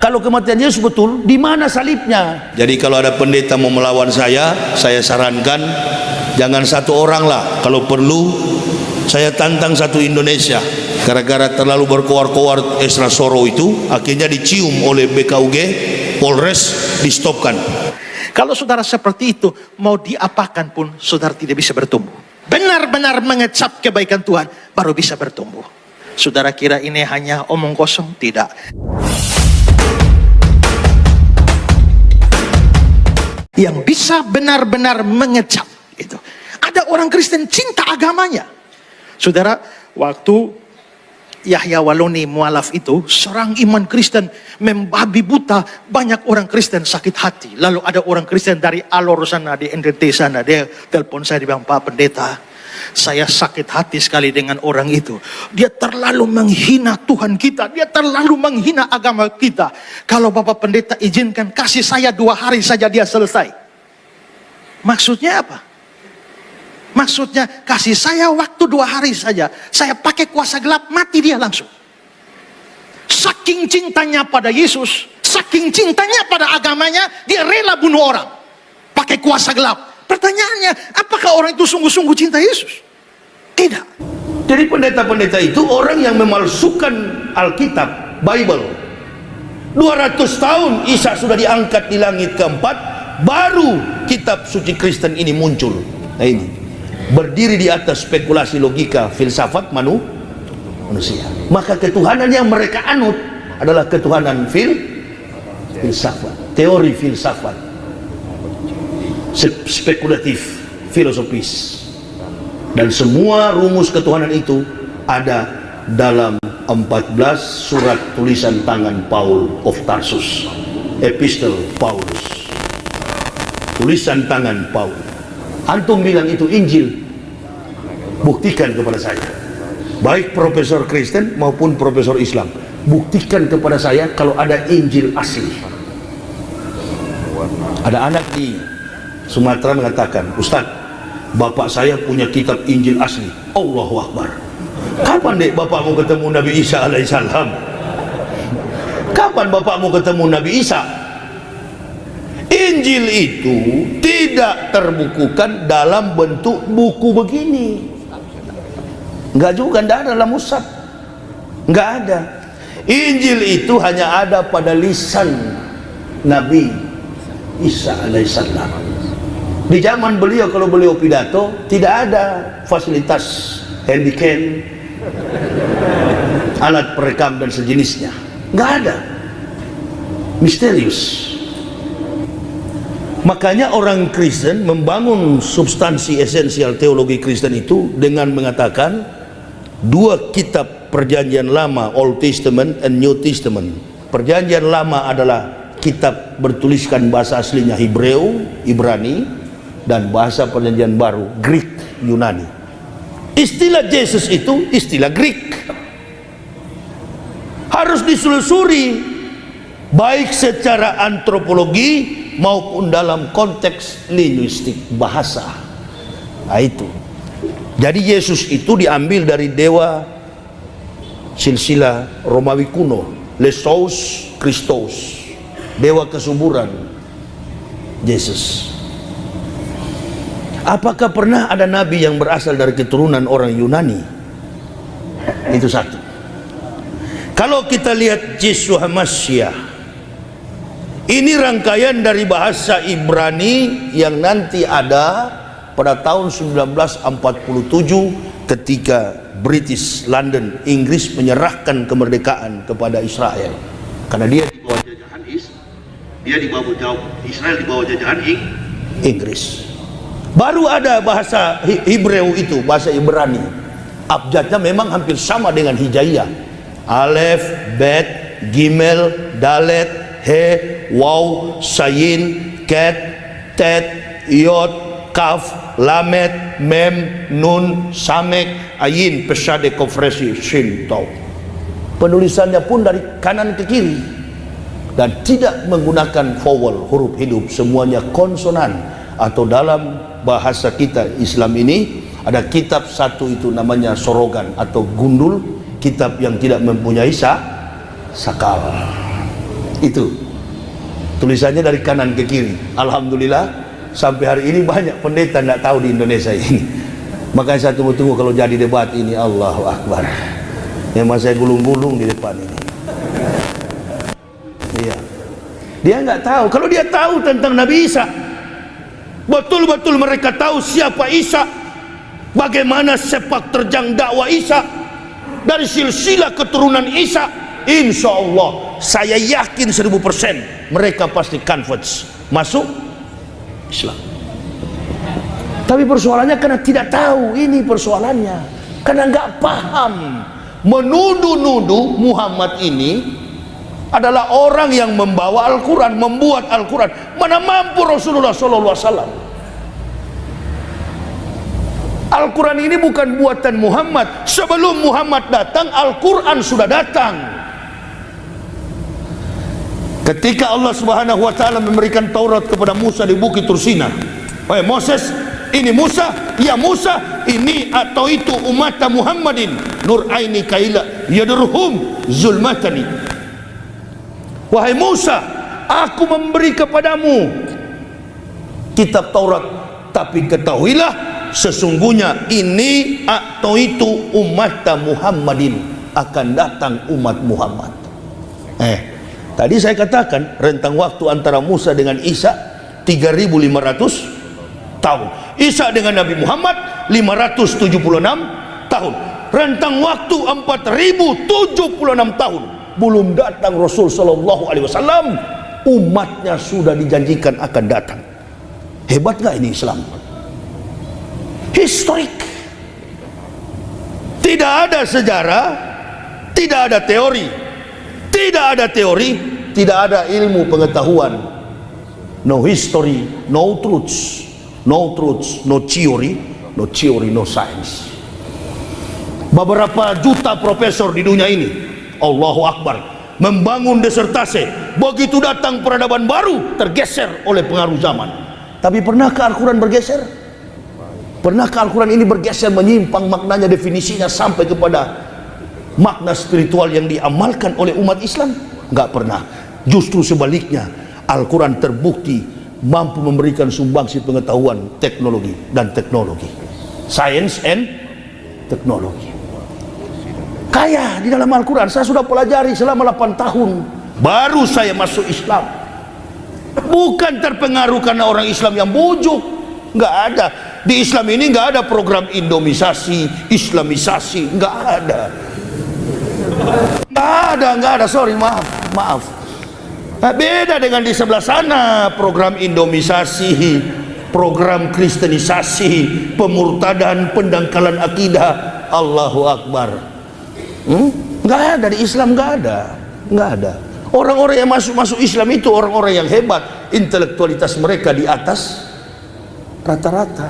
Kalau kematian Yesus betul, di mana salibnya? Jadi kalau ada pendeta mau melawan saya sarankan jangan satu orang lah. Kalau perlu saya tantang satu Indonesia. Gara-gara terlalu berkoar-koar Esra Soro itu, akhirnya dicium oleh BKUG, Polres, distopkan. Kalau saudara seperti itu, mau diapakan pun saudara tidak bisa bertumbuh. Benar-benar mengecap kebaikan Tuhan, baru bisa bertumbuh. Saudara kira ini hanya omong kosong? Tidak. Yang bisa benar-benar mengecap itu. Ada orang Kristen cinta agamanya. Saudara, waktu Yahya Waloni mualaf itu, seorang iman Kristen membabi buta, banyak orang Kristen sakit hati. Lalu ada orang Kristen dari Alor sana, di NDT sana, dia telepon saya, dia bilang, Pak Pendeta, saya sakit hati sekali dengan orang itu. Dia terlalu menghina Tuhan kita, dia terlalu menghina agama kita. Kalau Bapak Pendeta izinkan, kasih saya 2 hari saja dia selesai. Maksudnya apa? Maksudnya kasih saya waktu 2 hari saja, saya pakai kuasa gelap, mati dia langsung. Saking cintanya pada Yesus, saking cintanya pada agamanya, dia rela bunuh orang pakai kuasa gelap. Pertanyaannya, apakah orang itu sungguh-sungguh cinta Yesus? Tidak. Jadi pendeta-pendeta itu orang yang memalsukan Alkitab, Bible. 200 tahun Isa sudah diangkat di langit keempat, baru kitab suci Kristen ini muncul. Nah ini, berdiri di atas spekulasi logika filsafat manusia. Maka ketuhanan yang mereka anut adalah ketuhanan filsafat, teori filsafat, spekulatif, filosofis. Dan semua rumus ketuhanan itu ada dalam 14 surat tulisan tangan Paul of Tarsus, Epistle Paulus, tulisan tangan Paul. Antum bilang itu Injil, buktikan kepada saya. Baik profesor Kristen maupun profesor Islam, buktikan kepada saya kalau ada Injil asli. Ada anak di Sumatera mengatakan, Ustaz, bapak saya punya kitab Injil asli. Allahu Akbar. Kapan dek bapak mau ketemu Nabi Isa alaihissalam? Kapan bapak mau ketemu Nabi Isa? Injil itu tidak terbukukan dalam bentuk buku begini. Enggak juga, enggak ada dalam mushaf. Enggak ada. Injil itu hanya ada pada lisan Nabi Isa alaihissalam. Di zaman beliau, kalau beliau pidato, tidak ada fasilitas handycam, alat perekam dan sejenisnya. Enggak ada. Misterius. Makanya orang Kristen membangun substansi esensial teologi Kristen itu dengan mengatakan 2 kitab perjanjian lama, Old Testament and New Testament. Perjanjian lama adalah kitab bertuliskan bahasa aslinya Hebreu, Ibrani, dan bahasa perjanjian baru Greek, Yunani. Istilah Yesus itu istilah Greek, harus ditelusuri baik secara antropologi maupun dalam konteks linguistik bahasa. Nah itu. Jadi Yesus itu diambil dari dewa silsilah Romawi kuno, Lesos Christos, dewa kesuburan Yesus. Apakah pernah ada nabi yang berasal dari keturunan orang Yunani? Itu satu. Kalau kita lihat Yeshua Hamashiach, ini rangkaian dari bahasa Ibrani yang nanti ada pada tahun 1947 ketika British London, Inggris menyerahkan kemerdekaan kepada Israel. Karena dia di bawah jajahan Israel di bawah jajahan Inggris. Baru ada bahasa Hebreu itu, bahasa Ibrani. Abjadnya memang hampir sama dengan Hijaiyah. Alef, Bet, Gimel, Dalet, He, Waw, Sayin, Ket, Tet, Yod, Kaf, Lamet, Mem, Nun, Samek, Ayin, Pesade, Kofresi, Shin, Tau. Penulisannya pun dari kanan ke kiri dan tidak menggunakan vowel, huruf hidup, semuanya konsonan. Atau dalam bahasa kita Islam ini ada kitab satu itu namanya sorogan atau gundul, kitab yang tidak mempunyai sakal. Itu tulisannya dari kanan ke kiri. Alhamdulillah sampai hari ini banyak pendeta tidak tahu di Indonesia ini. Makanya saya tunggu-tunggu kalau jadi debat ini. Allahu Akbar. Memang saya gulung-gulung di depan ini. Iya. Dia nggak tahu. Kalau dia tahu tentang Nabi Isa, betul-betul mereka tahu siapa Isa, bagaimana sepak terjang dakwah Isa, dari silsilah keturunan Isa, insya Allah saya yakin 1000% mereka pasti converts, masuk Islam. Tapi persoalannya karena tidak tahu, ini persoalannya, karena nggak paham. Menuduh-nuduh Muhammad ini adalah orang yang membawa Al-Quran, membuat Al-Quran. Mana mampu Rasulullah SAW. Al-Quran ini bukan buatan Muhammad. Sebelum Muhammad datang, Al-Quran sudah datang. Ketika Allah Subhanahu wa Ta'ala memberikan Taurat kepada Musa di Bukit Tursina, "Wahai Moses, ini Musa, ya Musa, ini atau itu umat Muhammadin, nur aini kaila yadurhum zulmatani." Wahai Musa, aku memberi kepadamu kitab Taurat, tapi ketahuilah sesungguhnya ini atau itu umat Muhammadin, akan datang umat Muhammad. Tadi saya katakan rentang waktu antara Musa dengan Isa 3500 tahun. Isa dengan Nabi Muhammad 576 tahun. Rentang waktu 4076 tahun. Belum datang Rasul sallallahu alaihi wasallam, umatnya sudah dijanjikan akan datang. Hebat gak ini Islam? Historik. Tidak ada sejarah, tidak ada teori, tidak ada ilmu pengetahuan. No history, no truths, no theory, no science. Beberapa juta profesor di dunia ini, Allahu Akbar, membangun disertasi. Begitu datang peradaban baru, tergeser oleh pengaruh zaman. Tapi pernahkah Al-Quran bergeser? Pernahkah Al-Quran ini bergeser, menyimpang maknanya, definisinya sampai kepada makna spiritual yang diamalkan oleh umat Islam? Enggak pernah. Justru sebaliknya, Al-Quran terbukti mampu memberikan sumbangsi pengetahuan, teknologi dan teknologi, science and teknologi. Kaya di dalam Al-Quran. Saya sudah pelajari selama 8 tahun, baru saya masuk Islam. Bukan terpengaruh karena orang Islam yang bujuk, nggak ada. Di Islam ini nggak ada program Indomisasi, Islamisasi, nggak ada. Nggak ada, sorry, maaf. Nah, beda dengan di sebelah sana, program Indomisasi, program Kristenisasi, pemurtadan, pendangkalan akidah. Allahu Akbar. Nggak ada di Islam, nggak ada. Orang-orang yang masuk Islam itu orang-orang yang hebat, intelektualitas mereka di atas rata-rata.